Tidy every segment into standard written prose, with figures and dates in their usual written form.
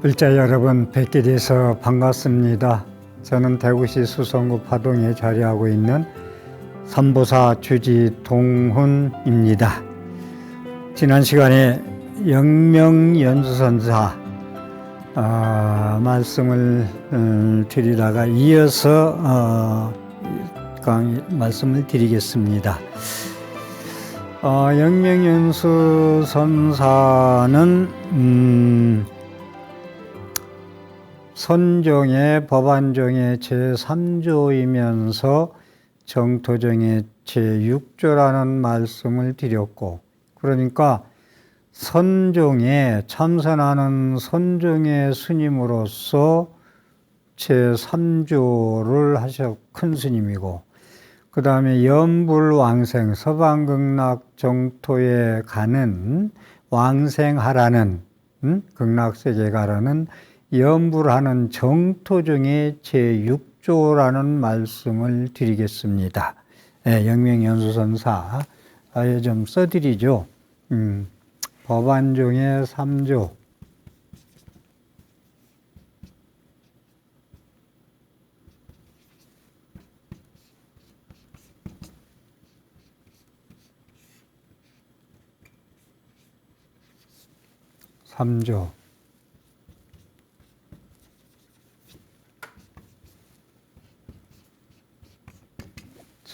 글자 여러분 뵙게 돼서 반갑습니다. 저는 대구시 수성구 파동에 자리하고 있는 선보사 주지 동훈입니다. 지난 시간에 영명연수선사 말씀을 드리다가 이어서 말씀을 드리겠습니다. 영명연수선사는 선종의 법안종의 제3조이면서 정토종의 제6조라는 말씀을 드렸고, 그러니까 선종에 참선하는 선종의 스님으로서 제3조를 하셔 큰 스님이고, 그 다음에 연불왕생 서방극락 정토에 가는 왕생하라는 극락세계 가라는 연불하는 정토종의 제6조라는 말씀을 드리겠습니다. 영명연수선사 좀 써드리죠. 법안종의 3조.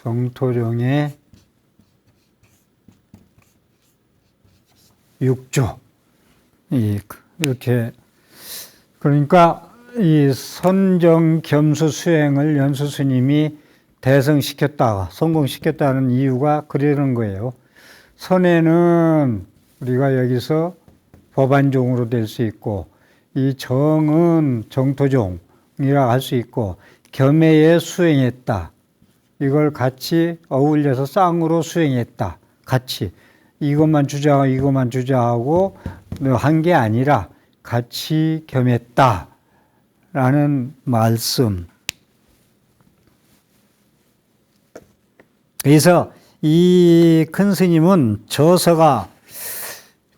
정토종의 6조. 이렇게, 그러니까 이 선정 겸수 수행을 연수 스님이 대성시켰다, 성공시켰다는 이유가 그러는 거예요. 선에는 우리가 여기서 법안종으로 될 수 있고, 이 정은 정토종이라 할 수 있고, 겸해에 수행했다. 이걸 같이 어울려서 쌍으로 수행했다. 같이. 이것만 주자 하고 한 게 아니라 같이 겸했다. 라는 말씀. 그래서 이 큰 스님은 저서가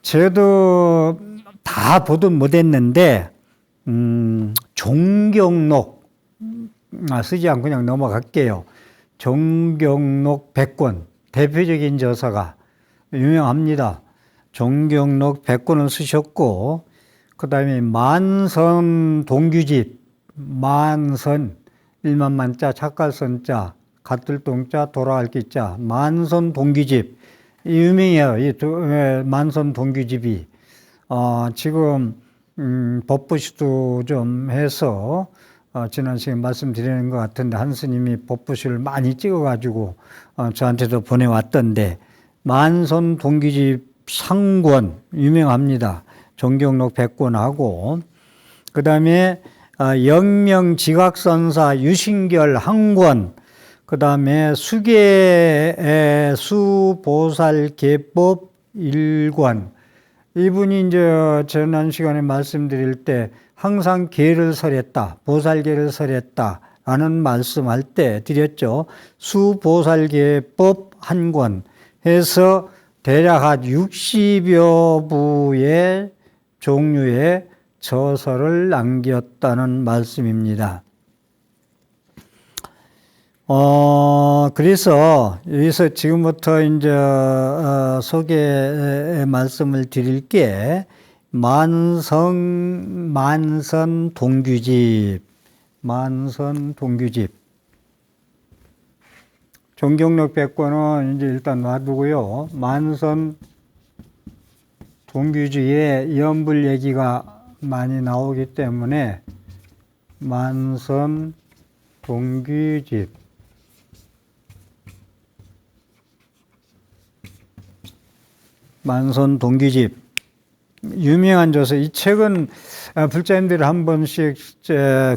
저도 다 보든 못했는데, 종경록, 쓰지 않고 그냥 넘어갈게요. 종경록 100권, 대표적인 저서가 유명합니다. 종경록 100권을 쓰셨고, 그 다음에 만선 동규집, 만선, 일만만자, 착갈선자, 갓들동자, 돌아갈기자, 만선 동규집, 유명해요. 이 만선 동규집이. 지금, 법부시도 좀 해서, 지난 시간에 말씀드리는 것 같은데, 한 스님이 법부시를 많이 찍어가지고, 저한테도 보내왔던데, 만선 동규집 상권, 유명합니다. 종경록 100권하고, 그 다음에, 영명지각선사 유신결 한 권, 그 다음에 수보살계법 1권. 이분이 이제 지난 시간에 말씀드릴 때 항상 계를 설했다, 보살계를 설했다 라는 말씀할 때 드렸죠. 수보살계법 한 권 해서 대략 한 60여 부의 종류의 저서를 남겼다는 말씀입니다. 그래서 여기서 지금부터 이제 소개 말씀을 드릴 게 만선 동규집, 종경록 100권은 이제 일단 놔두고요. 만선 동규집의 연불 얘기가 많이 나오기 때문에 만선 동규집. 만선 동규집. 유명한 저서. 이 책은 불자님들이 한 번씩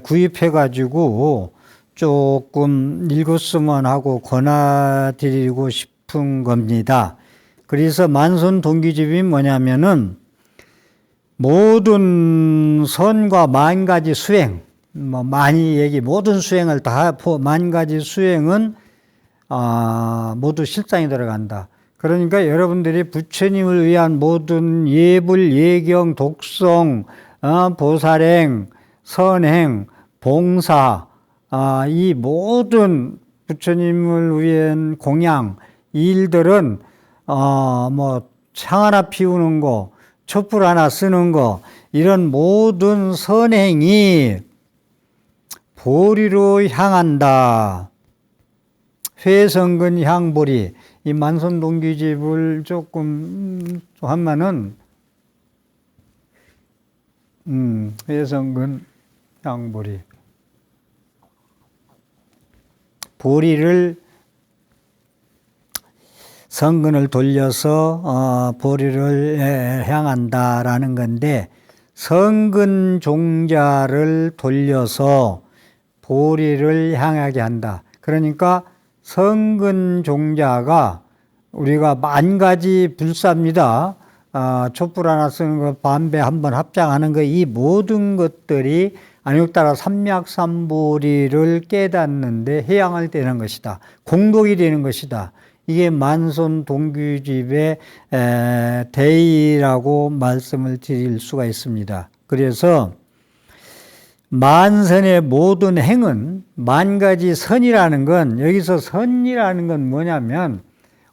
구입해가지고 조금 읽었으면 하고 권해드리고 싶은 겁니다. 그래서 만선 동규집이 뭐냐면은 모든 선과 만 가지 수행, 모든 수행을 다, 만 가지 수행은 모두 실상이 들어간다. 그러니까 여러분들이 부처님을 위한 모든 예불, 예경, 독성, 보살행, 선행, 봉사, 이 모든 부처님을 위한 공양, 이 일들은, 창 하나 피우는 거, 촛불 하나 쓰는 거, 이런 모든 선행이 보리로 향한다. 회성근 향보리. 이 만선동규집을 조금 하면은, 회성근 향보리. 보리를, 성근을 돌려서, 보리를 향한다라는 건데, 성근 종자를 돌려서 보리를 향하게 한다. 그러니까 성근 종자가 우리가 10,000가지 불사입니다. 촛불 하나 쓰는 거, 반배 한번 합장하는 거, 이 모든 것들이 안욕따라 삼맥삼보리를 깨닫는데 해양을 되는 것이다. 공덕이 되는 것이다. 이게 만손 동규집의 대의라고 말씀을 드릴 수가 있습니다. 그래서 만선의 모든 행은 10,000가지 선이라는 건, 여기서 선이라는 건 뭐냐면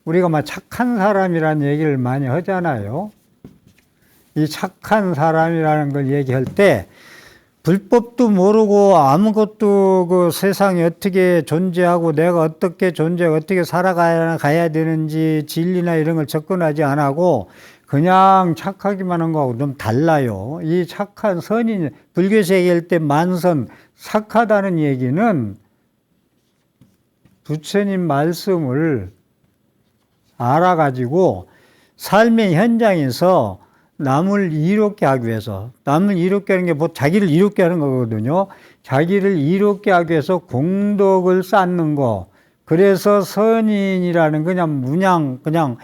우리가 막 착한 사람이라는 얘기를 많이 하잖아요. 이 착한 사람이라는 걸 얘기할 때 불법도 모르고 아무것도 그 세상에 어떻게 존재하고 내가 어떻게 존재하고 어떻게 살아가야 되는지 진리나 이런 걸 접근하지 안 하고 그냥 착하기만 한 거하고 좀 달라요. 이 착한 선인, 불교에서 얘기할 때 만선, 착하다는 얘기는 부처님 말씀을 알아가지고 삶의 현장에서 남을 이롭게 하기 위해서, 남을 이롭게 하는 게 뭐 자기를 이롭게 하는 거거든요. 자기를 이롭게 하기 위해서 공덕을 쌓는 거. 그래서 선인이라는 그냥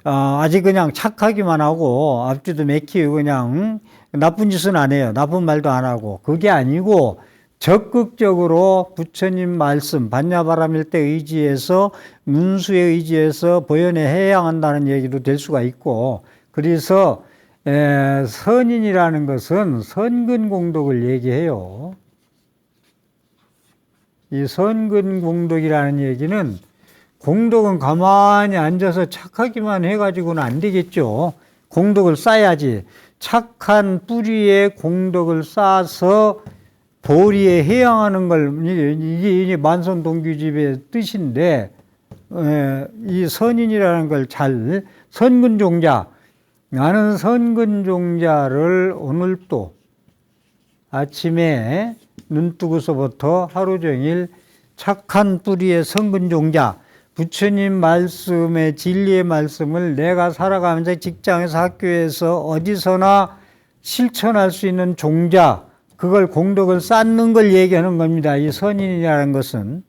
아직 그냥 착하기만 하고 앞뒤도 맥히고 그냥 나쁜 짓은 안 해요. 나쁜 말도 안 하고. 그게 아니고 적극적으로 부처님 말씀, 반야바라밀대 의지해서 문수에 의지해서 보현에 해야 한다는 얘기도 될 수가 있고, 그래서 선인이라는 것은 선근공덕을 얘기해요. 이 선근공덕이라는 얘기는 공덕은 가만히 앉아서 착하기만 해가지고는 안 되겠죠. 공덕을 쌓아야지. 착한 뿌리에 공덕을 쌓아서 보리에 해양하는 걸, 이게 만선동규집의 뜻인데, 이 선인이라는 걸 잘, 선근종자, 나는 선근종자를 오늘도 아침에 눈 뜨고서부터 하루 종일 착한 뿌리의 선근종자, 부처님 말씀의 진리의 말씀을 내가 살아가면서 직장에서 학교에서 어디서나 실천할 수 있는 종자, 그걸 공덕을 쌓는 걸 얘기하는 겁니다. 이 선인이라는 것은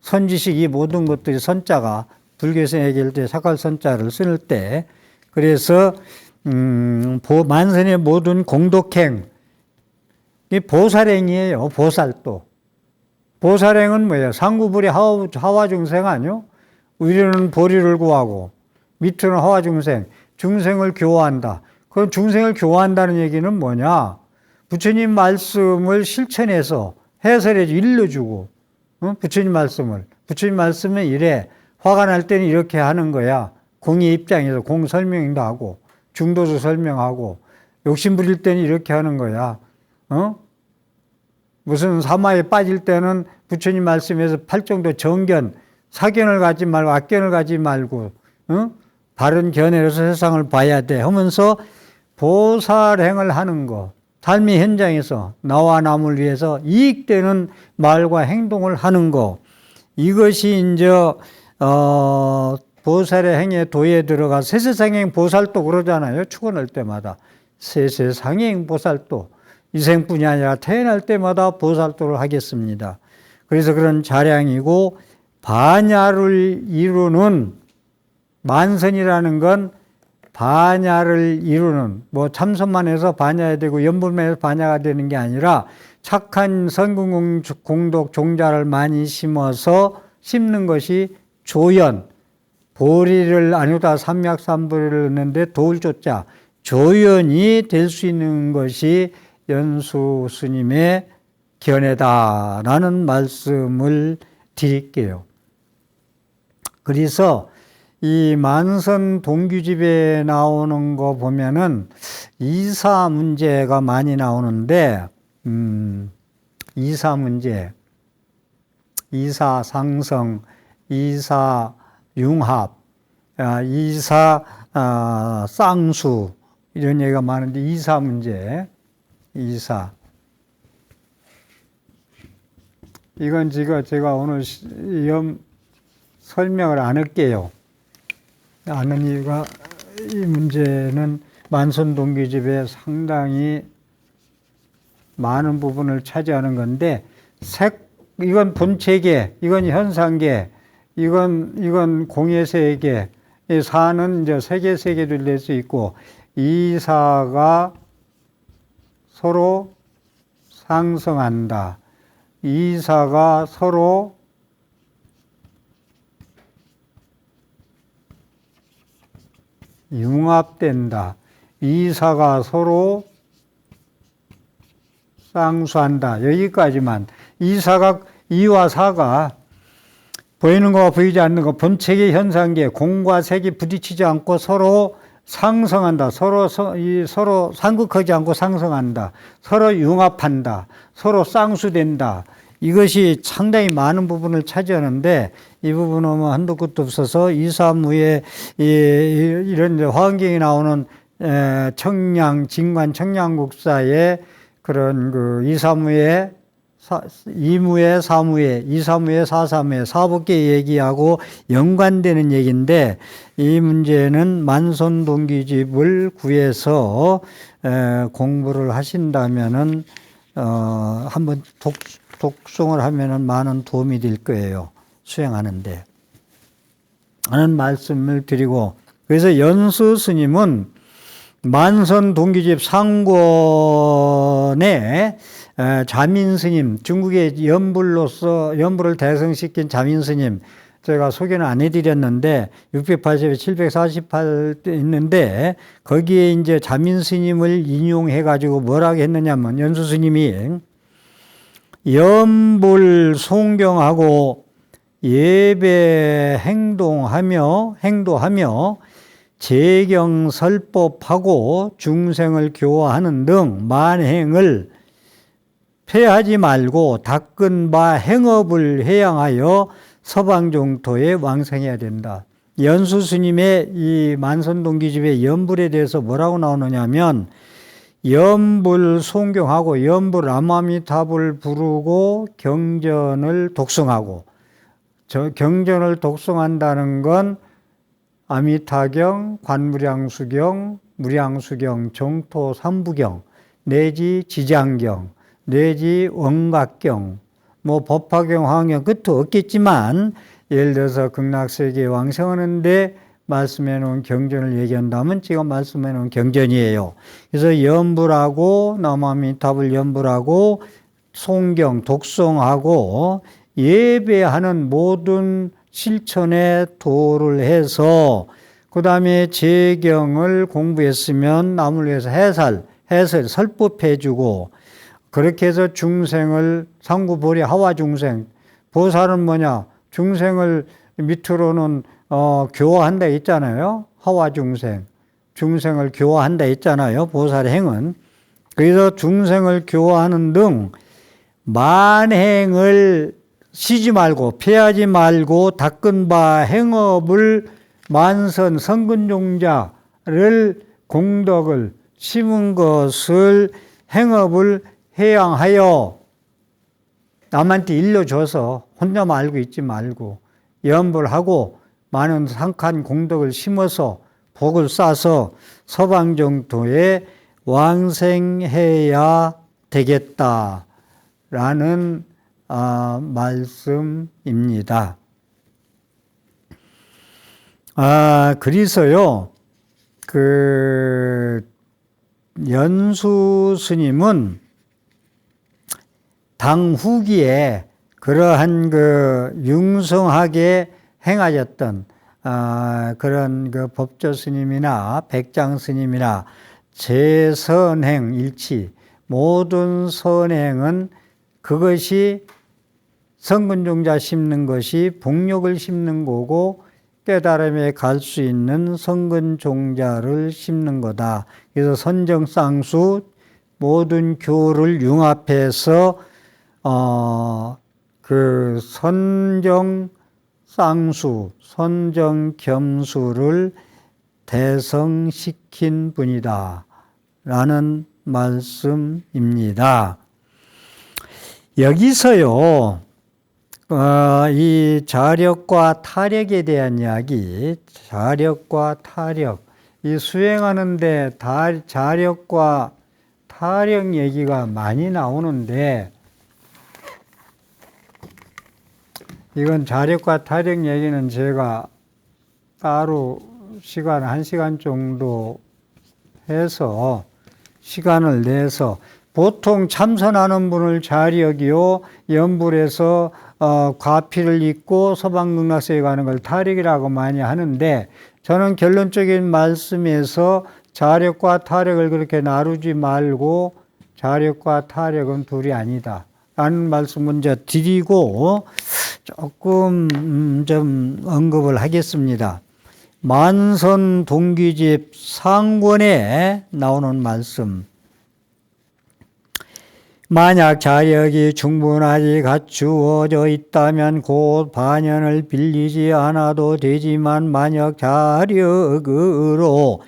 선지식이 모든 것들이 선자가 불교에서 얘기할 때 사칼 선자를 쓸 때, 그래서 만선의 모든 공덕행, 이 보살행이에요. 보살도. 보살행은 뭐예요? 상구불이 하와중생 아니요? 위로는 보리를 구하고 밑으로는 하와중생, 중생을 교화한다. 그럼 중생을 교화한다는 얘기는 뭐냐? 부처님 말씀을 실천해서 해설해 일러주고, 부처님 말씀은 이래, 화가 날 때는 이렇게 하는 거야. 공의 입장에서 공 설명도 하고 중도도 설명하고, 욕심 부릴 때는 이렇게 하는 거야. 무슨 사마에 빠질 때는 부처님 말씀에서 팔정도 정견, 사견을 가지 말고 악견을 가지 말고 바른 견해로서 세상을 봐야 돼 하면서 보살행을 하는 거, 삶의 현장에서 나와 남을 위해서 이익되는 말과 행동을 하는 거, 이것이 이제 보살의 행에 도에 들어가 세세상행 보살도 그러잖아요. 축원할 때마다 세세상행 보살도, 이생뿐이 아니라 태어날 때마다 보살도를 하겠습니다. 그래서 그런 자량이고, 반야를 이루는, 만선이라는 건 반야를 이루는, 뭐 참선만 해서 반야가 되고 연불만 해서 반야가 되는 게 아니라 착한 선근공덕 종자를 많이 심는 것이 조연, 보리를 아니오다 삼맥삼보리를 넣는데 도울조자, 조연이 될 수 있는 것이 연수 스님의 견해다라는 말씀을 드릴게요. 그래서 이 만선 동규집에 나오는 거 보면은 이사 문제가 많이 나오는데, 이사 문제, 이사 상성, 이사 융합, 이사 쌍수, 이런 얘기가 많은데, 이사 문제, 이사. 이건 제가 오늘 설명을 안 할게요. 아는 이유가, 이 문제는 만선동규집에 상당히 많은 부분을 차지하는 건데, 이건 본체계, 이건 현상계, 이건 공예세계, 이 사는 이제 세계를 낼 수 있고, 이사가 서로 상성한다. 이사가 서로 융합된다. 이사가 서로 쌍수한다. 여기까지만. 이와 사가 보이는 거와 보이지 않는 거, 본체계 현상계, 공과 색이 부딪히지 않고 서로 상성한다. 서로 상극하지 않고 상성한다. 서로 융합한다. 서로 쌍수된다. 이것이 상당히 많은 부분을 차지하는데, 이 부분은 뭐 한도 끝도 없어서 이사무에 이런 화엄경에 나오는 청량, 진관 청량국사의 그런 그 이사무에 이무에 사무에, 이사무에 사사무에, 사법계 얘기하고 연관되는 얘기인데, 이 문제는 만선동규집을 구해서 공부를 하신다면은 한번 독송을 하면은 많은 도움이 될 거예요. 수행하는데. 하는 말씀을 드리고, 그래서 연수 스님은 만선동규집 상권의 자민스님, 중국의 연불을 대성시킨 자민스님, 제가 소개는 안 해드렸는데, 680에 748 있는데, 거기에 이제 자민스님을 인용해가지고 뭐라고 했느냐면, 연수스님이 연불 송경하고 예배 행도하며 제경설법하고 중생을 교화하는 등 만행을 폐하지 말고 닦은 바 행업을 해양하여 서방종토에 왕생해야 된다. 연수 스님의 이 만선동규집의 연불에 대해서 뭐라고 나오느냐면, 연불 송경하고 연불 아마미타불 부르고 경전을 독송하고, 경전을 독송한다는 건 아미타경, 관무량수경, 무량수경, 정토 삼부경, 내지 지장경, 내지 원각경, 뭐 법화경, 화경 끝도 없겠지만, 예를 들어서 극락세계에 왕생하는데 말씀해 놓은 경전을 얘기한다면 지금 말씀해 놓은 경전이에요. 그래서 연불하고 남아미탑을 연불하고 송경, 독송하고 예배하는 모든 실천에 도를 해서, 그 다음에 제경을 공부했으면 남을 위해서 해설, 설법해주고, 그렇게 해서 중생을 상구보리 하와 중생, 보살은 뭐냐? 중생을 밑으로는 교화한다 했잖아요. 하와 중생, 중생을 교화한다 했잖아요. 보살의 행은. 그래서 중생을 교화하는 등 만행을 쉬지 말고 피하지 말고 닦은 바 행업을 만선 성근종자를 공덕을 심은 것을 행업을 해양하여 남한테 일러줘서 혼자만 알고 있지 말고 연불하고 많은 상칸 공덕을 심어서 복을 쌓아서 서방정토에 왕생해야 되겠다라는 말씀입니다. 그래서요, 연수 스님은 당 후기에 그러한 융성하게 행하셨던 그런 법조 스님이나 백장 스님이나 제선행 일치, 모든 선행은 그것이 성근종자 심는 것이 복력을 심는 거고 깨달음에 갈 수 있는 성근종자를 심는 거다. 그래서 선정쌍수 모든 교를 융합해서 그 선정쌍수, 선정겸수를 대성시킨 분이다 라는 말씀입니다. 여기서요 이 자력과 타력에 대한 이야기, 자력과 타력, 이 수행하는데 자력과 타력 얘기가 많이 나오는데 이건 자력과 타력 얘기는 제가 따로 시간 1시간 정도 해서 시간을 내서 보통 참선하는 분을 자력이요 연불에서 과피를 입고 서방극락세에 가는 걸 타력이라고 많이 하는데 저는 결론적인 말씀에서 자력과 타력을 그렇게 나누지 말고 자력과 타력은 둘이 아니다 라는 말씀 먼저 드리고 조금 좀 언급을 하겠습니다. 만선 동기집 상권에 나오는 말씀. 만약 자력이 충분하게 갖추어져 있다면 곧 반연을 빌리지 않아도 되지만 만약 자력으로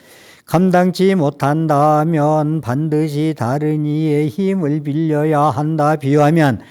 감당치 못한다면 반드시 다른 이의 힘을 빌려야 한다. 비유하면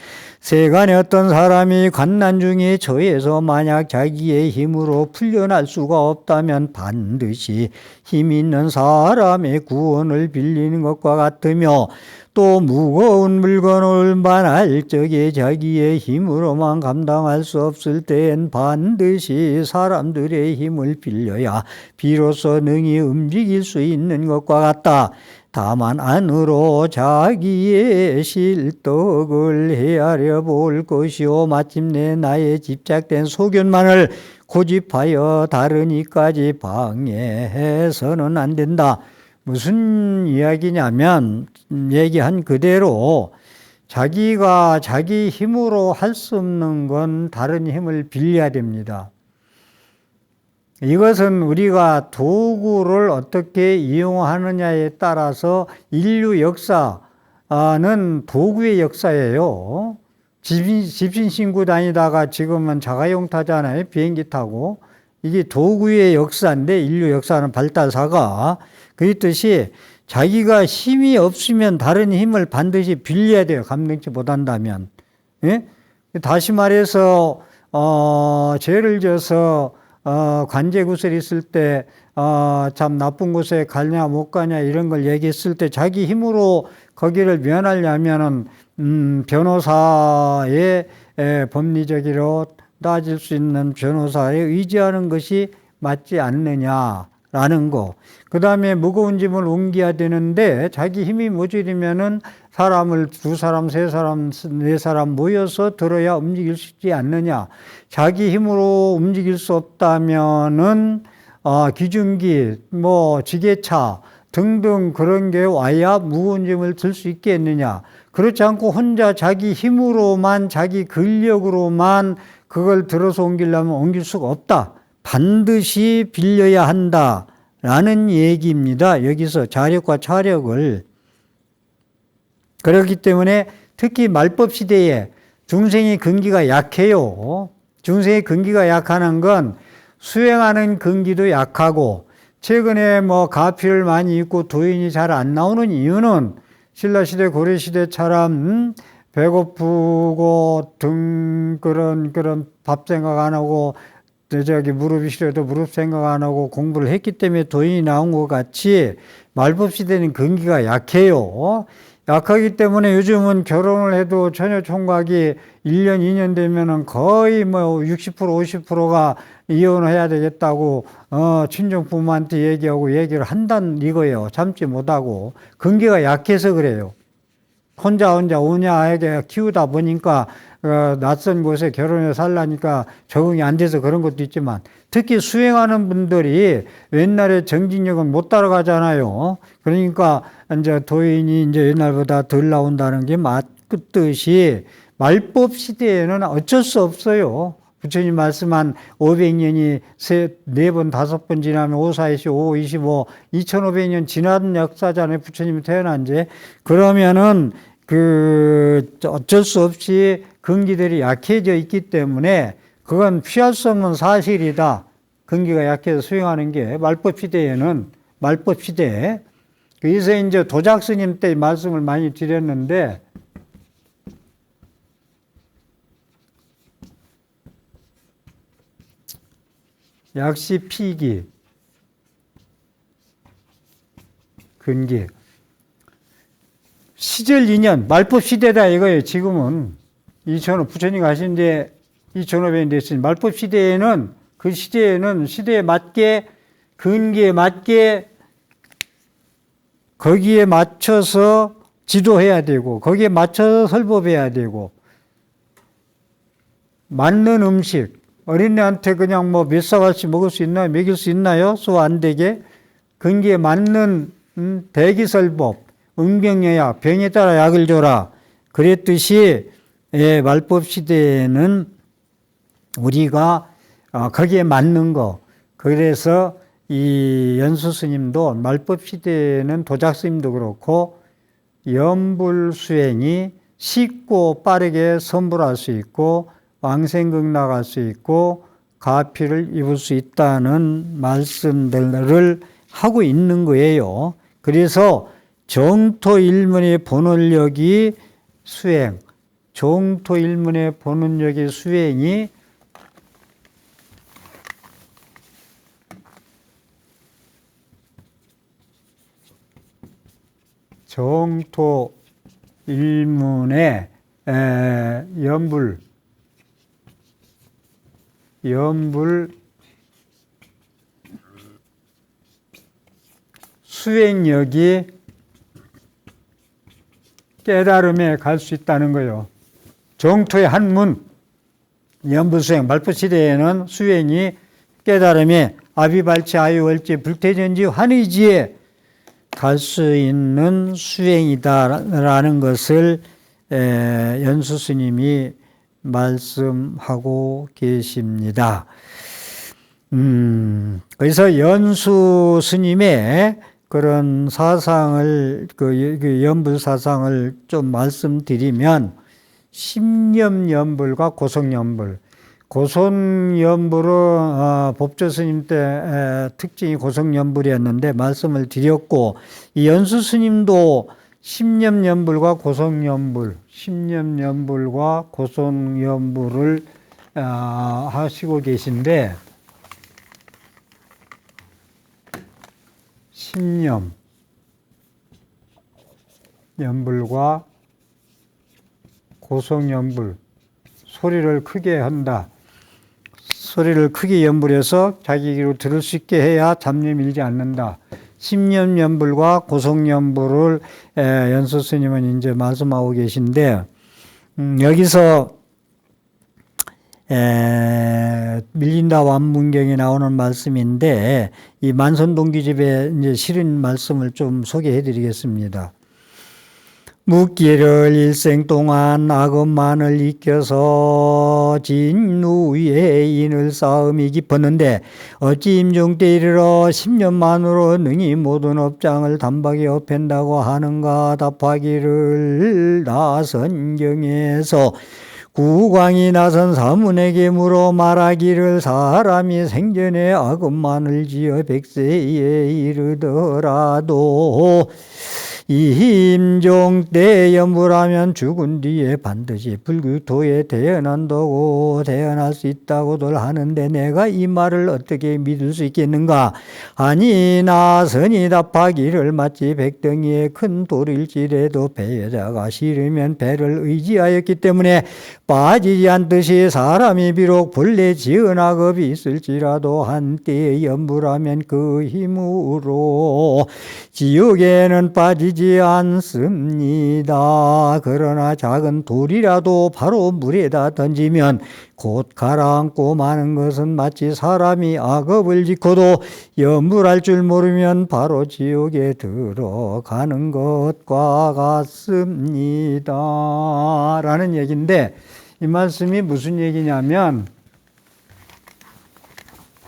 세간에 어떤 사람이 관난 중에 처해서 만약 자기의 힘으로 풀려날 수가 없다면 반드시 힘 있는 사람의 구원을 빌리는 것과 같으며 또 무거운 물건을 만할 적에 자기의 힘으로만 감당할 수 없을 때엔 반드시 사람들의 힘을 빌려야 비로소 능히 움직일 수 있는 것과 같다. 다만 안으로 자기의 실덕을 헤아려 볼 것이요 마침내 나의 집착된 소견만을 고집하여 다른 이까지 방해해서는 안 된다. 무슨 이야기냐면 얘기한 그대로 자기가 자기 힘으로 할 수 없는 건 다른 힘을 빌려야 됩니다. 이것은 우리가 도구를 어떻게 이용하느냐에 따라서 인류 역사는 도구의 역사예요. 집신 신고 다니다가 지금은 자가용 타잖아요. 비행기 타고. 이게 도구의 역사인데 인류 역사는 발달사가 그랬듯이 자기가 힘이 없으면 다른 힘을 반드시 빌려야 돼요. 감당치 못한다면. 예? 다시 말해서 죄를 져서 관제구설 있을 때 참 나쁜 곳에 가냐 못 가냐 이런 걸 얘기했을 때 자기 힘으로 거기를 면하려면은 변호사의 법리적으로 따질 수 있는 변호사에 의지하는 것이 맞지 않느냐라는 거. 그 다음에 무거운 짐을 옮겨야 되는데 자기 힘이 모자르면은 사람을 2사람, 3사람, 4사람 모여서 들어야 움직일 수 있지 않느냐. 자기 힘으로 움직일 수 없다면은 기중기, 지게차 등등 그런 게 와야 무거운 짐을 들 수 있겠느냐. 그렇지 않고 혼자 자기 힘으로만 자기 근력으로만 그걸 들어서 옮기려면 옮길 수가 없다. 반드시 빌려야 한다. 라는 얘기입니다. 여기서 자력과 차력을. 그렇기 때문에 특히 말법 시대에 중생의 근기가 약해요. 중생의 근기가 약하는 건 수행하는 근기도 약하고 최근에 가피를 많이 입고 도인이 잘 안 나오는 이유는 신라시대 고려시대처럼 배고프고 그런 밥 생각 안 하고 무릎이 시려도 무릎 생각 안 하고 공부를 했기 때문에 도인이 나온 것 같이 말법 시대는 근기가 약해요. 약하기 때문에 요즘은 결혼을 해도 처녀 총각이 1년, 2년 되면은 거의 60%, 50%가 이혼을 해야 되겠다고, 친정 부모한테 얘기를 한다는 이거예요. 참지 못하고. 근기가 약해서 그래요. 혼자 오냐 애게 키우다 보니까 낯선 곳에 결혼해 살라니까 적응이 안 돼서 그런 것도 있지만 특히 수행하는 분들이 옛날에 정진력은 못 따라가잖아요. 그러니까 이제 도인이 이제 옛날보다 덜 나온다는 게 맞듯이 말법 시대에는 어쩔 수 없어요. 부처님 말씀한 500년이 4번, 5번 지나면 5, 4, 20, 5, 25, 2500년 지난 역사잖아요. 부처님이 태어난 지. 그러면은 어쩔 수 없이 근기들이 약해져 있기 때문에 그건 피할 수 없는 사실이다. 근기가 약해서 수행하는 게 말법 시대에. 그래서 이제 도작 스님 때 말씀을 많이 드렸는데 약시 피기, 근기. 시절 인연, 말법 시대다 이거예요, 지금은. 부처님 가신 지 2500년 됐으니, 말법 시대에는, 그 시대에는 시대에 맞게, 근기에 맞게, 거기에 맞춰서 지도해야 되고, 거기에 맞춰서 설법해야 되고, 맞는 음식, 어린애한테 그냥 뭐 몇 사발씩 먹을 수 있나요? 먹일 수 있나요? 소화 안 되게. 근기에 맞는 대기설법, 응병여약, 병에 따라 약을 줘라. 그랬듯이 말법 시대에는 우리가 거기에 맞는 거. 그래서 이 연수 스님도 말법 시대에는 도작 스님도 그렇고 염불 수행이 쉽고 빠르게 선불할 수 있고 왕생극 나갈 수 있고 가피를 입을 수 있다는 말씀들을 하고 있는 거예요. 그래서 정토일문의 본원력이 수행, 정토일문의 본원력의 수행이 정토일문의 염불 수행력이 깨달음에 갈 수 있다는 거예요. 정토의 한문, 염불수행, 말법시대에는 수행이 깨달음에 아비발치, 아유월지, 불태전지, 환의지에 갈 수 있는 수행이다라는 것을 연수 스님이 말씀하고 계십니다. 그래서 연수 스님의 그런 사상을, 그 연불 사상을 좀 말씀드리면, 심념연불과 고성연불. 고성연불은 법조 스님 때 특징이 고성연불이었는데 말씀을 드렸고, 이 연수 스님도 심념연불과 고성연불을 하시고 계신데, 심념, 연불과 고성연불, 소리를 크게 한다. 소리를 크게 연불해서 자기 귀로 들을 수 있게 해야 잡념이 일지 않는다. 심념연불과 고성연불을 연수 스님은 이제 말씀하고 계신데, 여기서 밀린다 완문경에 나오는 말씀인데, 이 만선동기집에 이제 실은 말씀을 좀 소개해 드리겠습니다. 묵기를 일생 동안 악업만을 익혀서 진누에 인을 쌓음이 깊었는데 어찌 임종 때 이르러 10년만으로 능히 모든 업장을 단박에 업힌다고 하는가 답하기를 나선경에서 구광이 나선 사문에게 물어 말하기를 사람이 생전에 악업만을 지어 100세에 이르더라도 임종 때 연불하면 죽은 뒤에 반드시 불교토에 태어난다고 태어날 수 있다고들 하는데 내가 이 말을 어떻게 믿을 수 있겠는가? 아니 나선이 답하기를 마치 백덩이에 큰 돌일지라도 배에다가 실으면 배를 의지하였기 때문에 빠지지 않듯이 사람이 비록 본래 지은 악업이 있을지라도 한때에 연불하면 그 힘으로 지옥에는 빠지지 되지 않습니다. 그러나 작은 돌이라도 바로 물에다 던지면 곧 가라앉고 마는 것은 마치 사람이 악업을 짓고도 염불할 줄 모르면 바로 지옥에 들어가는 것과 같습니다. 라는 얘기인데, 이 말씀이 무슨 얘기냐면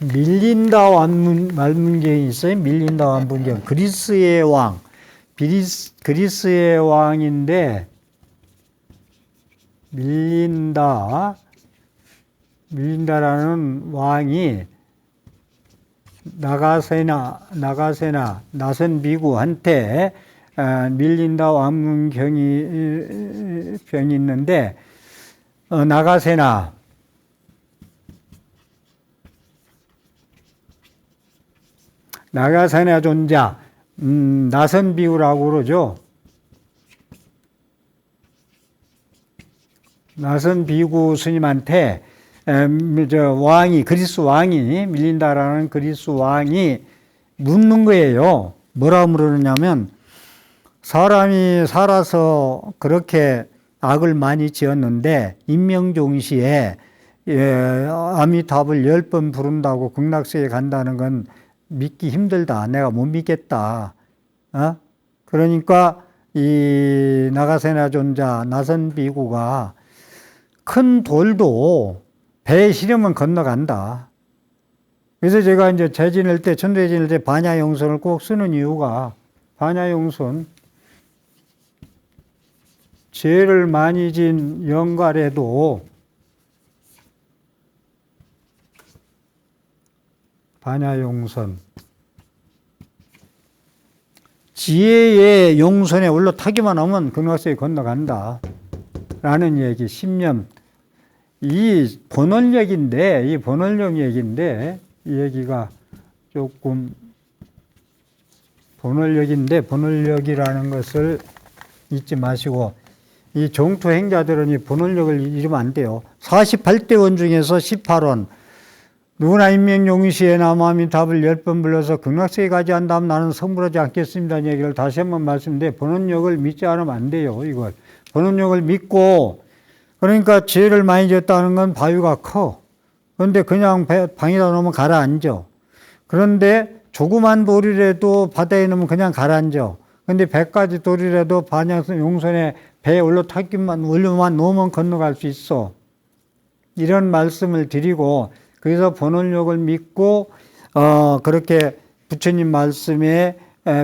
밀린다 완문경이 있어요. 밀린다 완문경. 그리스의 왕. 그리스의 왕인데 밀린다라는 왕이 나가세나 나선 비구한테 밀린다 완문경이 병이 있는데 나가세나 존자 나선 비구라고 그러죠. 나선 비구 스님한테 그리스 왕이 밀린다라는 그리스 왕이 묻는 거예요. 뭐라 물으냐면 사람이 살아서 그렇게 악을 많이 지었는데 임명종시에 아미타불 10번 부른다고 극락세에 간다는 건 믿기 힘들다. 내가 못 믿겠다. 그러니까 이 나가세나 존자 나선 비구가 큰 돌도 배에 실으면 건너간다. 그래서 제가 이제 천도에 지낼 때 반야용선을 꼭 쓰는 이유가 반야용선 죄를 많이 진 영갈에도 반야용선 지혜의 용선에 올라타기만 하면 극락세에 건너간다 라는 얘기 10년 이 본원력 얘기인데 이 얘기가 조금 본원력이라는 것을 잊지 마시고 이 종투 행자들은 이 본원력을 잃으면 안 돼요. 48대 원 중에서 18원 누구나 인명용시에 남아미 답을 10번 불러서 극락세에 가지 않다면 나는 성불하지 않겠습니다는 얘기를 다시 한번 말씀드리는데 본원력을 믿지 않으면 안 돼요. 이걸 본원력을 믿고 그러니까 죄를 많이 졌다는 건 바위가 커. 그런데 그냥 방에다 놓으면 가라앉아. 그런데 조그만 돌이라도 바다에 놓으면 그냥 가라앉아. 그런데 100가지 돌이라도 반야용선에 배에 올라만 놓으면 건너갈 수 있어. 이런 말씀을 드리고 그래서 본원력을 믿고 그렇게 부처님 말씀에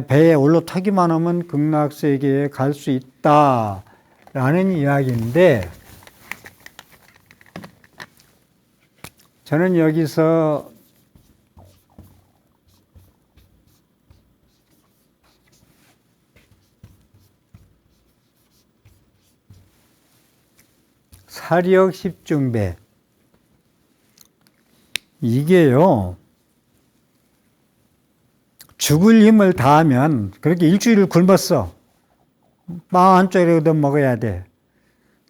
배에 올라타기만 하면 극락세계에 갈 수 있다라는 이야기인데 저는 여기서 사력 십중배 이게요 죽을 힘을 다하면 그렇게 일주일을 굶었어. 빵 한 쪼리라도 먹어야 돼.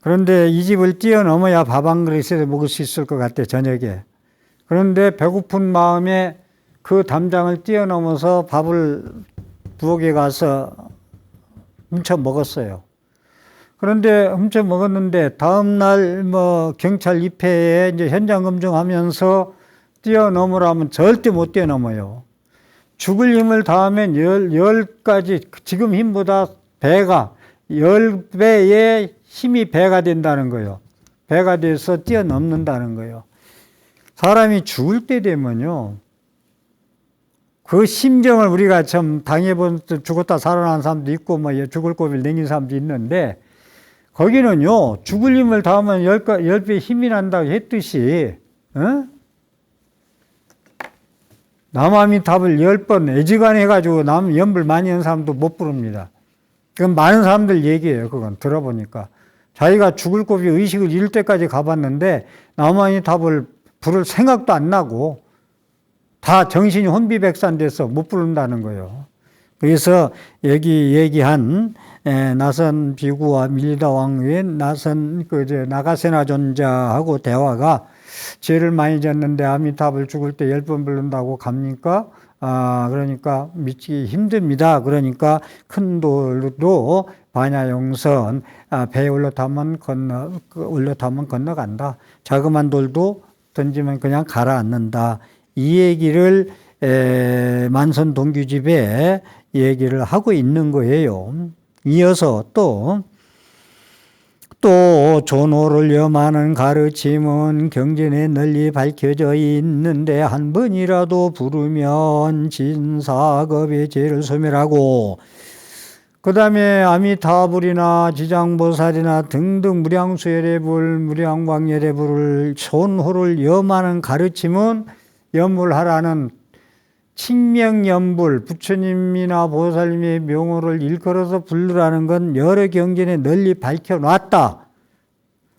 그런데 이 집을 뛰어넘어야 밥 한 그릇이라도 먹을 수 있을 것 같아 저녁에. 그런데 배고픈 마음에 그 담장을 뛰어넘어서 밥을 부엌에 가서 훔쳐 먹었어요. 그런데 훔쳐 먹었는데 다음날 경찰 입회에 이제 현장 검증하면서 뛰어넘으라면 절대 못 뛰어넘어요. 죽을 힘을 다하면 10가지 지금 힘보다 배가 10배의 힘이 배가 된다는 거예요. 배가 돼서 뛰어넘는다는 거예요. 사람이 죽을 때 되면요. 그 심정을 우리가 참 당해본 죽었다 살아난 사람도 있고 죽을 고비를 넘긴 사람도 있는데 거기는요. 죽을 힘을 다하면 10배 힘이 난다고 했듯이 남아미탑을 10번 애지간히 해가지고 남 연불 많이 한 사람도 못 부릅니다. 그건 많은 사람들 얘기예요. 그건 들어보니까. 자기가 죽을 고비 의식을 잃을 때까지 가봤는데 남아미탑을 부를 생각도 안 나고 다 정신이 혼비백산돼서 못 부른다는 거예요. 그래서 여기 얘기한 나선 비구와 밀리다 왕의 나가세나 존자하고 대화가 죄를 많이 졌는데 아미탑을 죽을 때 10번 부른다고 갑니까? 그러니까 미치기 힘듭니다. 그러니까 큰 돌도 반야용선, 배에 올라타면 건너간다. 자그만 돌도 던지면 그냥 가라앉는다. 이 얘기를 만선동규집에 얘기를 하고 있는 거예요. 이어서 또 존호를 염하는 가르침은 경전에 널리 밝혀져 있는데 한 번이라도 부르면 진사급의 죄를 소멸하고, 그 다음에 아미타불이나 지장보살이나 등등 무량수열의불, 무량광열의불을 존호를 염하는 가르침은 염불하라는 칭명염불, 부처님이나 보살님의 명호를 일컬어서 부르라는 건 여러 경전에 널리 밝혀놨다.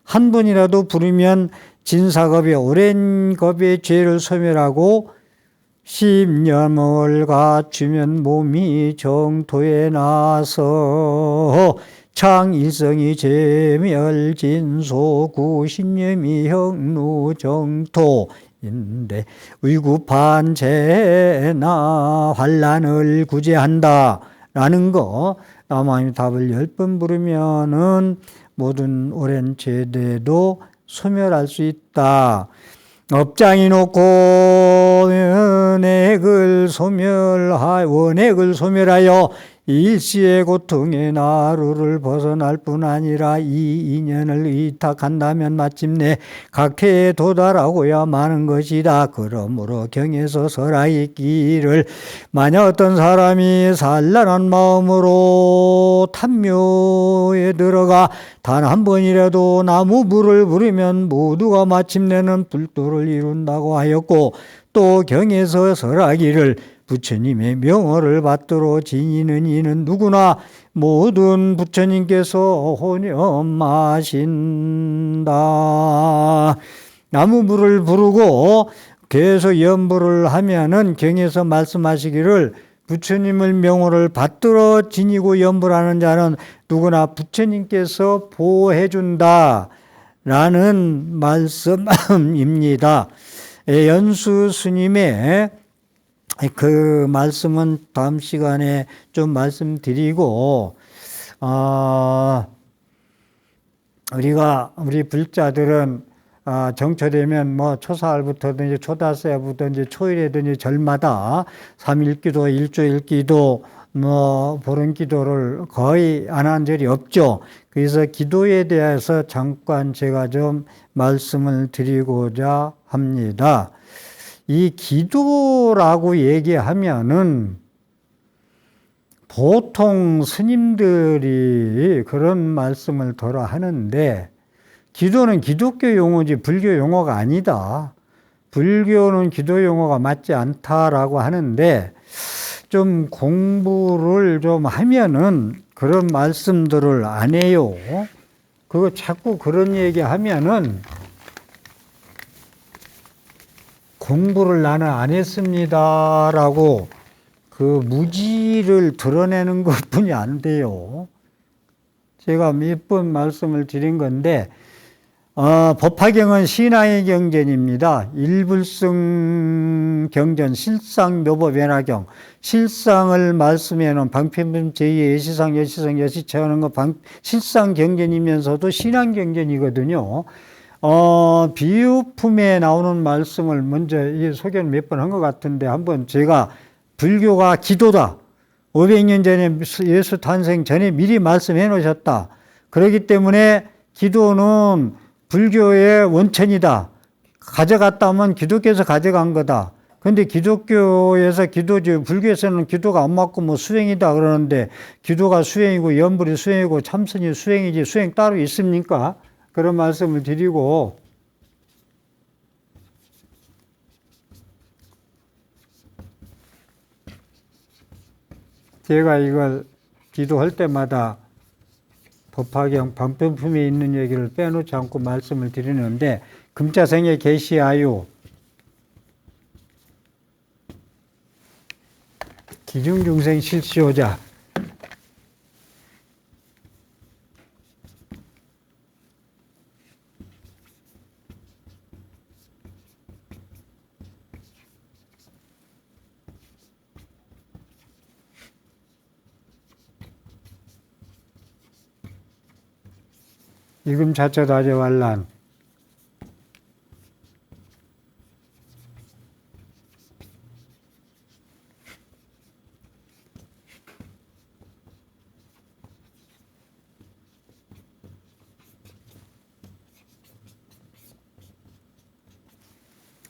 한 번이라도 부르면 진사겁의 오랜 겁의 죄를 소멸하고 10년을 갖추면 몸이 정토에 나서 창일성이 제멸 진소 90년이 형루정토 인데 위급한 재나 환란을 구제한다 라는 거, 나무아미 답을 10번 부르면은 모든 오랜 죄대도 소멸할 수 있다. 업장이 놓고 원액을 소멸하여 일시의 고통의 나루를 벗어날 뿐 아니라 이 인연을 의탁한다면 마침내 각해에 도달하고야 마는 것이다. 그러므로 경에서 설하있기를 만약 어떤 사람이 산란한 마음으로 탐묘에 들어가 단 한 번이라도 나무불을 부르면 모두가 마침내는 불도를 이룬다고 하였고, 또 경에서 설하기를 부처님의 명호를 받들어 지니는 이는 누구나 모든 부처님께서 호념하신다. 나무불을 부르고 계속 염불을 하면은 경에서 말씀하시기를 부처님을 명호를 받들어 지니고 염불하는 자는 누구나 부처님께서 보호해준다 라는 말씀입니다. 연수 스님의 그 말씀은 다음 시간에 좀 말씀드리고, 우리 불자들은 정초되면 뭐 초사일부터든지 초다세부터든지 초일에든지 절마다 3일기도, 일주일기도, 뭐 보름기도를 거의 안 한 적이 없죠. 그래서 기도에 대해서 잠깐 제가 좀 말씀을 드리고자 합니다. 이 기도라고 얘기하면은 보통 스님들이 그런 말씀을 덜어 하는데, 기도는 기독교 용어지 불교 용어가 아니다. 불교는 기도 용어가 맞지 않다라고 하는데, 좀 공부를 좀 하면은 그런 말씀들을 안 해요. 그거 자꾸 그런 얘기 하면은 공부를 나는 안 했습니다라고 그 무지를 드러내는 것뿐이 안 돼요. 제가 몇 번 말씀을 드린 건데, 법화경은 신앙의 경전입니다. 일불성 경전, 실상 묘법 변화경, 실상을 말씀해 놓은 방편분 제2의 여시상, 여시체하는 거 실상 경전이면서도 신앙 경전이거든요. 비유품에 나오는 말씀을 먼저 소개를 몇 번 한 것 같은데, 한번 제가 불교가 기도다. 500년 전에 예수 탄생 전에 미리 말씀해 놓으셨다. 그렇기 때문에 기도는 불교의 원천이다. 가져갔다 하면 기독교에서 가져간 거다. 근데 기독교에서 기도죠. 불교에서는 기도가 안 맞고 뭐 수행이다 그러는데, 기도가 수행이고 염불이 수행이고 참선이 수행이지 수행 따로 있습니까? 그런 말씀을 드리고, 제가 이걸 기도할 때마다 법화경 방편품에 있는 얘기를 빼놓지 않고 말씀을 드리는데, 금자생에 계시하유 기중중생 실시오자, 이금자처다재환란.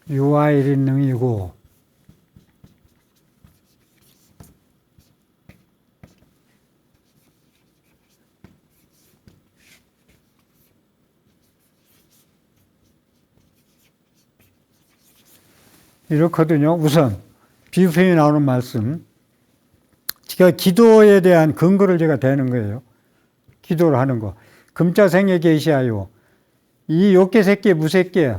유아일인 능이고 이렇거든요. 우선 비유편이 나오는 말씀, 제가 기도에 대한 근거를 제가 대는 거예요. 기도를 하는 거. 금자생에 계시하요. 이 욕계새끼 무새끼,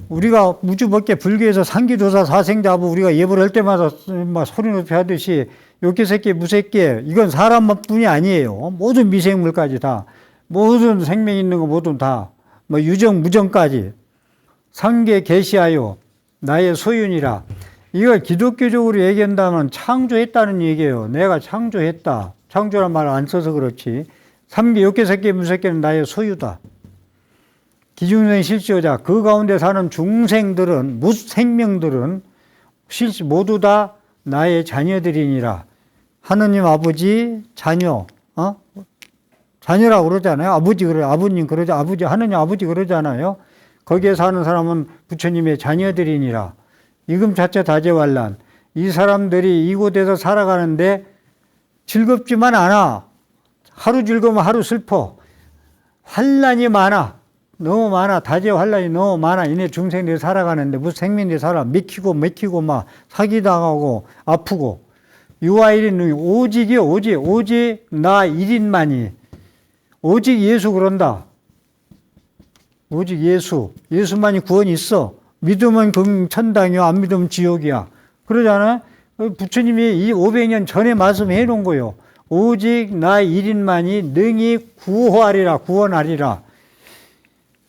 우리가 무주법계 불교에서 상기도사 사생자부 우리가 예불할 때마다 막 소리 높이 하듯이 욕계새끼 무새끼, 이건 사람뿐이 아니에요. 모든 미생물까지 다, 모든 생명 있는 거 모든 다, 뭐 유정 무정까지 상계 계시하여 나의 소윤이라. 이걸 기독교적으로 얘기한다면 창조했다는 얘기예요. 내가 창조했다. 창조란 말을 안 써서 그렇지. 삼계 욕계새끼 무새끼는 나의 소유다. 기중생 실시효자, 그 가운데 사는 중생들은, 무생명들은 실시 모두 다 나의 자녀들이니라. 하느님 아버지 자녀, 자녀라고 그러잖아요. 아버지 그래, 아버님 그러죠. 아버지, 하느님 아버지 그러잖아요. 거기에 사는 사람은 부처님의 자녀들이니라. 이금자처다재환란. 이 사람들이 이곳에서 살아가는데 즐겁지만 않아. 하루 즐거우면 하루 슬퍼. 환란이 많아. 너무 많아. 다재환란이 너무 많아. 이네 중생들이 살아가는데 무슨 생명들이 살아. 맥히고 막 사기당하고 아프고. 유아일인 오직이요. 오직 나 일인만이. 오직 예수 그런다. 오직 예수만이 구원이 있어. 믿으면 천당이야, 안 믿으면 지옥이야. 그러잖아. 부처님이 이 500년 전에 말씀해 놓은 거요. 오직 나 일인만이 능히 구원하리라.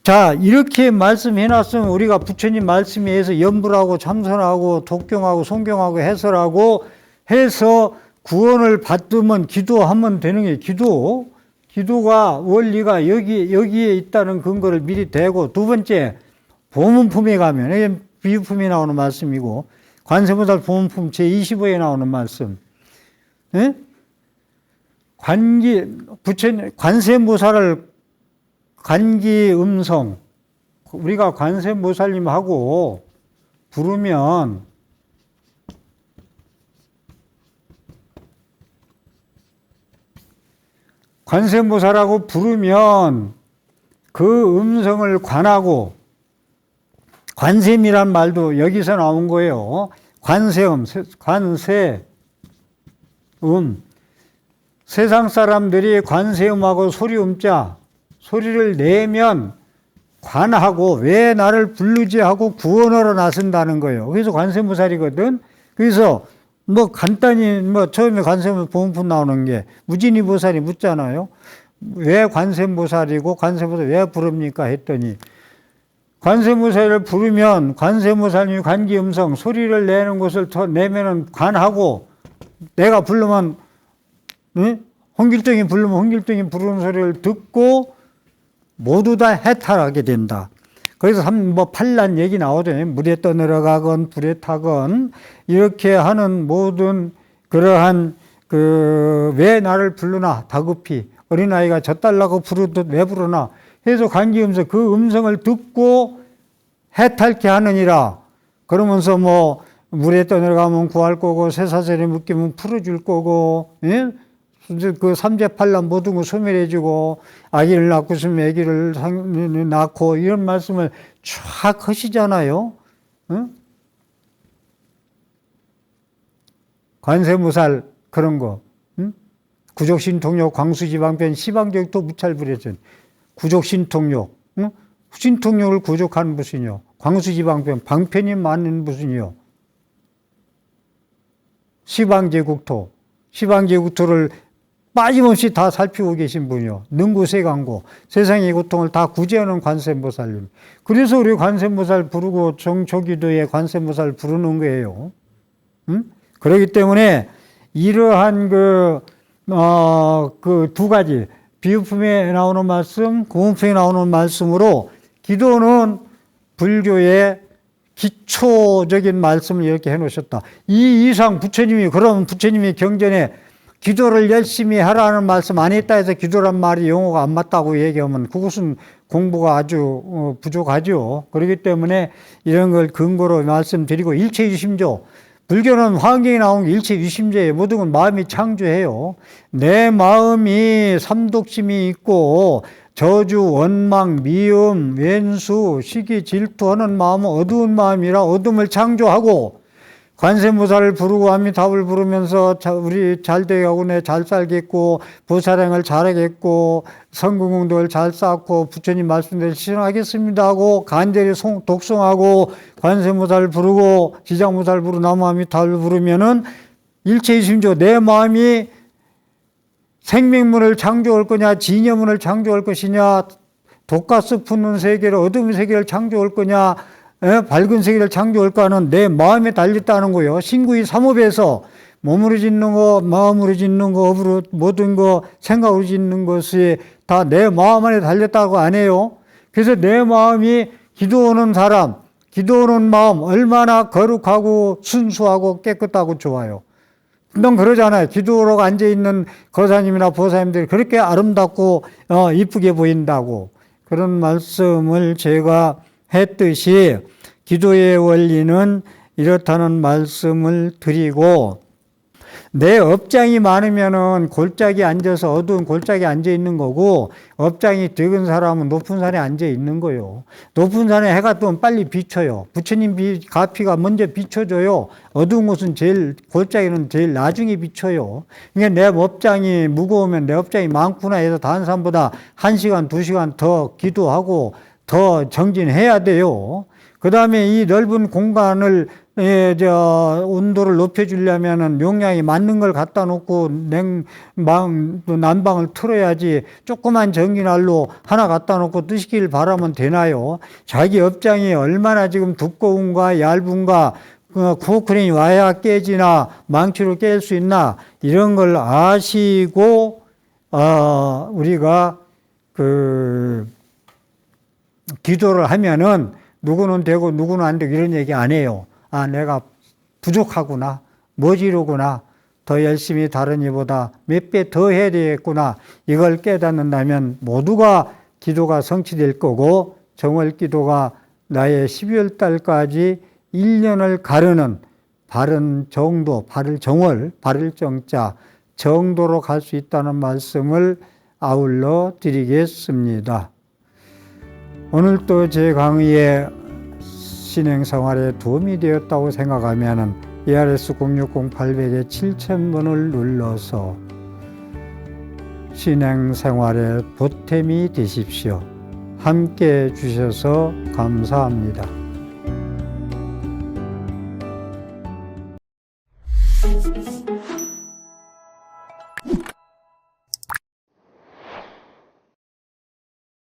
자, 이렇게 말씀해 놨으면 우리가 부처님 말씀에 의해서 염불하고 참선하고 독경하고 송경하고 해설하고 해서 구원을 받으면 기도하면 되는 게 기도가 원리가 여기에 있다는 근거를 미리 대고, 두 번째 보문품에 가면, 이게 비유품이 나오는 말씀이고, 관세음보살 보문품 제25에 나오는 말씀. 예? 관세음보살을 관기음성, 우리가 관세음보살님하고 부르면 관세음보살하고 부르면 그 음성을 관하고, 관세음이란 말도 여기서 나온 거예요. 관세음. 세상 사람들이 관세음하고 소리음자, 소리를 내면 관하고 왜 나를 부르지 하고 구원하러 나선다는 거예요. 그래서 관세음보살이거든. 그래서 간단히 처음에 관세음보살 보문품 나오는 게 무진이 보살이 묻잖아요. 왜 관세음보살이고 관세음보살 왜 부릅니까 했더니, 관세음보살을 부르면 관세음보살님이 관기음성 소리를 내는 것을 내면은 관하고, 내가 부르면 홍길동이 부르면 홍길동이 부르는 소리를 듣고 모두 다 해탈하게 된다. 그래서 판란 얘기 나오잖아요. 물에 떠내려가건 불에 타건 이렇게 하는 모든 그러한 왜 나를 부르나 다급히 어린아이가 젖달라고 부르듯 왜 부르나 해서 관기음성, 그 음성을 듣고 해탈케 하느니라. 그러면서 물에 떠내려가면 구할 거고 쇠사슬에 묶이면 풀어줄 거고, 예? 그 삼재팔란 모든 거 소멸해주고 아기를 낳고 싶으면 아기를 낳고, 이런 말씀을 쫙 하시잖아요. 응? 관세음보살 그런 거, 응? 구족신통욕 광수지방편 시방적도 무찰불해전. 구족신통욕, 응? 신통욕을 구족하는 무슨요? 광수지방편 방편이 많은 무슨요? 시방제국토를 빠짐없이 다 살피고 계신 분이요. 능구세강고, 세상의 고통을 다 구제하는 관세음보살님. 그래서 우리 관세음보살 부르고 정초기도에 관세음보살 부르는 거예요. 응? 그렇기 때문에 이러한 그 두 가지, 비유품에 나오는 말씀, 구문품에 나오는 말씀으로 기도는 불교의 기초적인 말씀을 이렇게 해놓으셨다. 이 이상 부처님이, 그럼 부처님이 경전에 기도를 열심히 하라는 말씀 안 했다 해서 기도란 말이 용어가 안 맞다고 얘기하면 그것은 공부가 아주 부족하죠. 그렇기 때문에 이런 걸 근거로 말씀드리고, 일체유심조. 불교는 환경에 나온 게 일체유심조예요. 모든 건 마음이 창조해요. 내 마음이 삼독심이 있고 저주, 원망, 미움, 왼수, 시기, 질투하는 마음은 어두운 마음이라 어둠을 창조하고, 관세무사를 부르고 아미타불 부르면서 우리 잘 되겠고 내 잘 살겠고 보살행을 잘하겠고 성공공덕을 잘 쌓고 부처님 말씀대로 실현하겠습니다 하고 간절히 독송하고 관세무사를 부르고 지장무사를 부르고 나무아미타불 부르면은 일체이심조, 내 마음이 생명문을 창조할 거냐 진여문을 창조할 것이냐, 독가스 푸는 세계를, 어둠의 세계를 창조할 거냐, 밝은 세계를 창조할까 하는 내 마음에 달렸다는 거예요. 신구이 삼업에서 몸으로 짓는 거, 마음으로 짓는 거, 업으로 모든 거, 생각으로 짓는 것이 다 내 마음 안에 달렸다고 안 해요. 그래서 내 마음이 기도하는 사람, 기도하는 마음 얼마나 거룩하고 순수하고 깨끗하고 좋아요. 넌 그러잖아요. 기도로 앉아있는 거사님이나 보사님들이 그렇게 아름답고 이쁘게 보인다고. 그런 말씀을 제가 했듯이 기도의 원리는 이렇다는 말씀을 드리고, 내 업장이 많으면은 골짜기 앉아서 어두운 골짜기 앉아 있는 거고, 업장이 적은 사람은 높은 산에 앉아 있는 거예요. 높은 산에 해가 뜨면 빨리 비춰요. 부처님 가피가 먼저 비춰줘요. 어두운 곳은 골짜기는 제일 나중에 비춰요. 그러니까 내 업장이 무거우면 내 업장이 많구나 해서 다른 사람보다 1시간, 2시간 더 기도하고 더 정진해야 돼요. 그 다음에 이 넓은 공간을 온도를 높여주려면은 용량이 맞는 걸 갖다 놓고 난방을 틀어야지, 조그만 전기난로 하나 갖다 놓고 뜨시길 바라면 되나요? 자기 업장이 얼마나 지금 두꺼운가 얇은가, 쿠크린이 와야 깨지나 망치로 깰 수 있나, 이런 걸 아시고 우리가 기도를 하면은 누구는 되고 누구는 안 되고 이런 얘기 안 해요. 아, 내가 부족하구나, 머지르구나, 더 열심히 다른 이보다 몇 배 더 해야 되겠구나, 이걸 깨닫는다면 모두가 기도가 성취될 거고, 정월 기도가 나의 12월 달까지 1년을 가르는 바른 정도, 바를 정월, 바를 정자, 정도로 갈 수 있다는 말씀을 아울러 드리겠습니다. 오늘 또 제 강의에 신행생활에 도움이 되었다고 생각하면 ERS 060-800에 7000번을 눌러서 신행생활에 보탬이 되십시오. 함께 해주셔서 감사합니다.